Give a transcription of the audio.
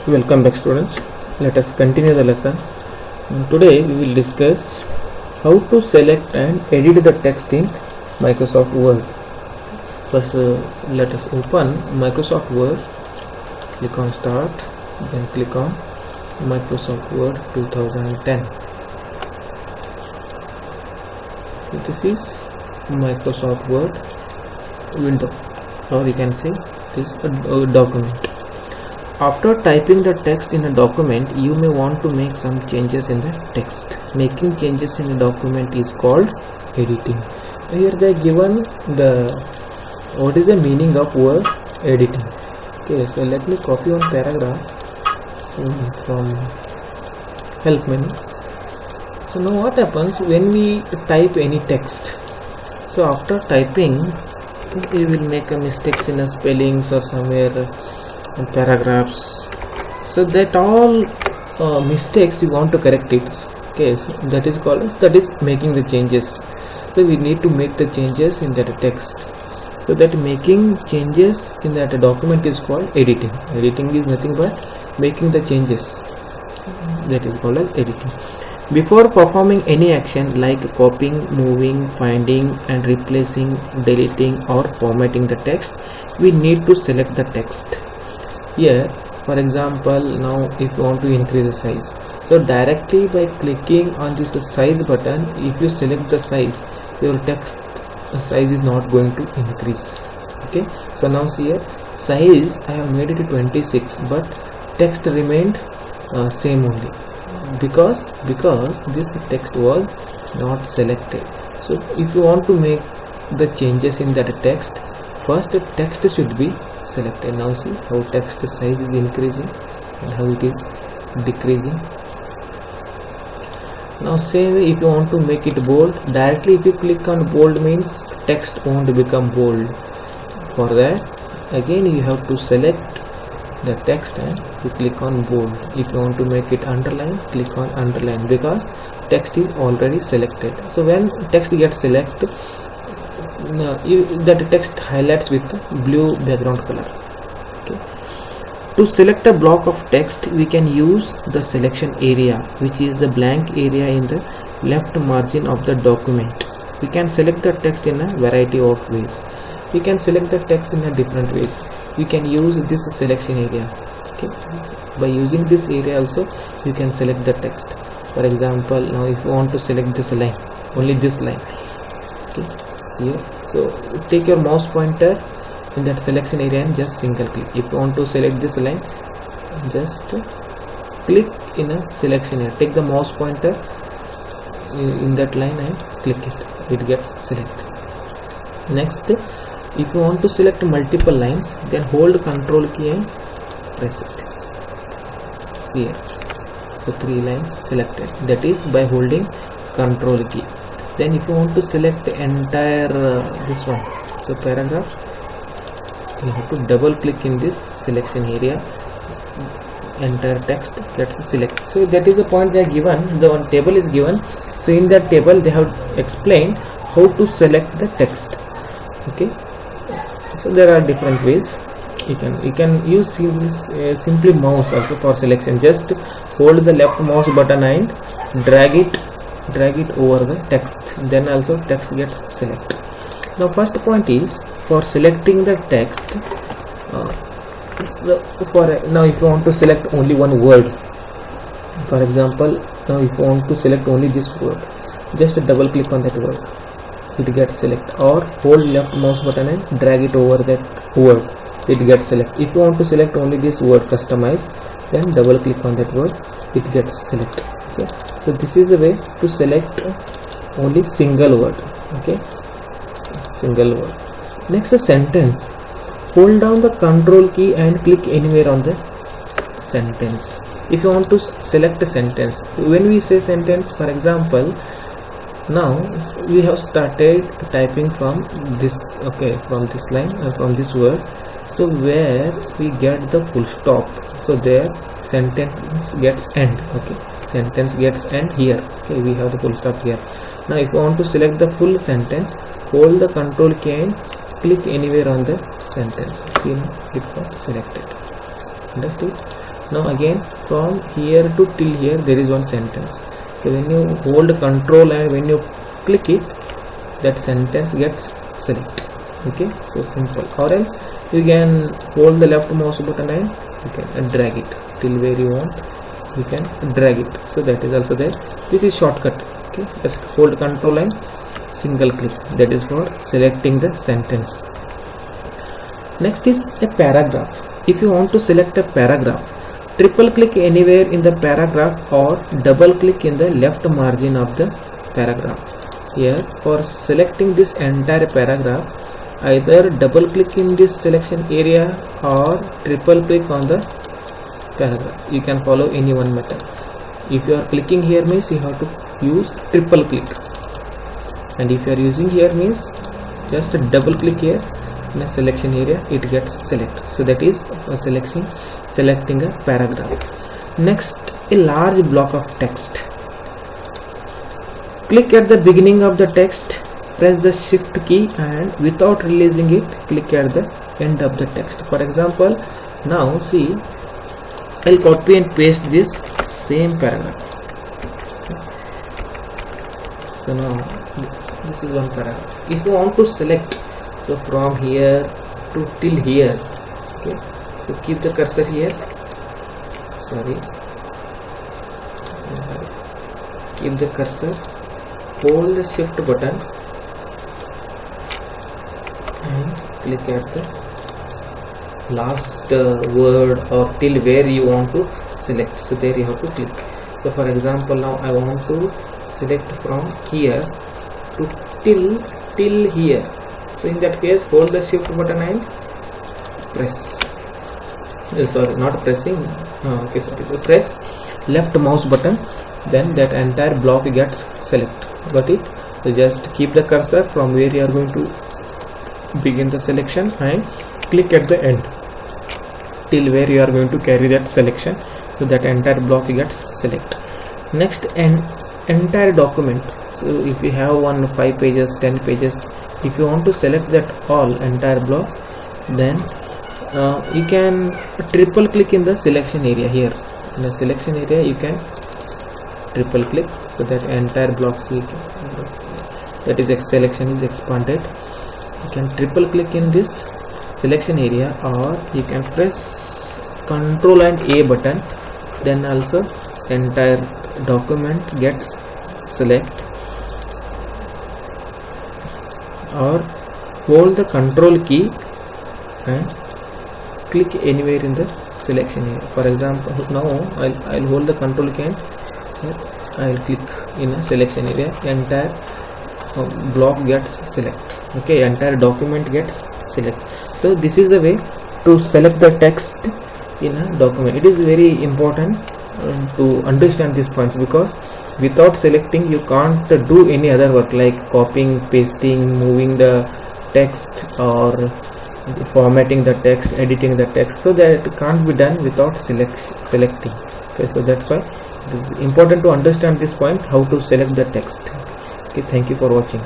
Welcome back, students. Let us continue the lesson. Today we will discuss how to select and edit the text in Microsoft Word. First, let us open Microsoft Word. Click on Start, then click on Microsoft Word 2010. So this is Microsoft Word window, or you can say this is a document. After typing the text in a document, you may want to make some changes in the text. Making changes in a document is called editing. Here they are given what is the meaning of word editing. Okay, so let me copy one paragraph from help menu. So now what happens when we type any text? So after typing, we will make a mistakes in a spellings or somewhere and paragraphs, so that all mistakes you want to correct it. Okay, so that is making the changes. So we need to make the changes in that text. So that making changes in that document is called editing. Editing is nothing but making the changes. That is called as editing. Before performing any action like copying, moving, finding and replacing, deleting or formatting the text, we need to select the text. Here, for example, now if you want to increase the size, so directly by clicking on this size button, if you select the size, your text size is not going to increase. Okay, so now see here, size I have made it to 26, but text remained same only because this text was not selected. So if you want to make the changes in that text, first the text should be selected. Now see how text size is increasing and how it is decreasing. Now same way, if you want to make it bold, directly if you click on bold means text won't become bold. For that again you have to select the text and you click on bold. If you want to make it underline, click on underline because text is already selected. So when text gets selected, that text highlights with blue background color. Okay. To select a block of text, we can use the selection area, which is the blank area in the left margin of the document. We can select the text in a variety of ways. We can select the text in a different ways. We can use this selection area. Okay. By using this area also, you can select the text. For example, now if you want to select this line, only this line. Okay. Here, so take your mouse pointer in that selection area and just single click. If you want to select this line, just click in a selection area, take the mouse pointer in that line and click it gets selected. Next, if you want to select multiple lines, then hold Ctrl key and press it. See here, so 3 lines selected, that is by holding Ctrl key. Then if you want to select the entire this one, so paragraph, you have to double click in this selection area, entire text gets select. So that is the point they are given, the one table is given. So in that table they have explained how to select the text. Okay, so there are different ways. You can use simply mouse also for selection. Just hold the left mouse button and drag it over the text, then also text gets selected. Now first point is for selecting the text. Now if you want to select only one word, for example, now if you want to select only this word, just double click on that word, it gets selected, or hold left mouse button and drag it over that word, it gets selected. If you want to select only this word, customize, then double click on that word, it gets selected. Okay. So this is the way to select only single word. Okay, single word. Next, a sentence. Hold down the Ctrl key and click anywhere on the sentence. If you want to select a sentence, when we say sentence, for example, now we have started typing from this. Okay, from this line or from this word. So where we get the full stop, so there sentence gets end. Okay, sentence gets end here. Okay, we have the full stop here. Now if you want to select the full sentence, hold the Ctrl key and click anywhere on the sentence. See now it got selected. Understood? Now again from here to till here there is one sentence. So when you hold control and when you click it, that sentence gets selected. Okay, so simple. Or else you can hold the left mouse button and you can drag it till where you want. You can drag it. So that is also there. This is shortcut. Okay, just hold control and single click. That is for selecting the sentence. Next is a paragraph. If you want to select a paragraph, triple click anywhere in the paragraph or double click in the left margin of the paragraph. Here for selecting this entire paragraph, either double click in this selection area or triple click on the paragraph. You can follow any one method. If you are clicking here means you have to use triple click, and if you are using here means just double click here in a selection area, it gets selected. So that is selecting a paragraph. Next, a large block of text. Click at the beginning of the text, press the shift key, and without releasing it, click at the end of the text. For example, now see, I'll copy and paste this same paragraph. So now this is one paragraph. If you want to select, so from here to till here, okay, so keep the cursor here, keep the cursor, hold the shift button and click at the last word or till where you want to select. So there you have to click. So for example, now I want to select from here to till here. So in that case, hold the shift button and press. Press left mouse button. Then that entire block gets selected. Got it? So just keep the cursor from where you are going to begin the selection and click at the end till where you are going to carry that selection. So that entire block gets selected. Next, an entire document. So if you have 5 pages, 10 pages, if you want to select that all entire block, then you can triple click in the selection area. Here in the selection area you can triple click, so that entire block, that is selection is expanded. You can triple click in this selection area, or you can press Ctrl and A button, then also entire document gets select, or hold the Control key and click anywhere in the selection area. For example, now I'll hold the Control key and I'll click in a selection area. Entire block gets select. Okay, entire document gets select. So this is the way to select the text in a document. It is very important to understand these points, because without selecting you can't do any other work like copying, pasting, moving the text, or formatting the text, editing the text. So that can't be done without selecting. Okay, so that's why it is important to understand this point, how to select the text. Okay, thank you for watching.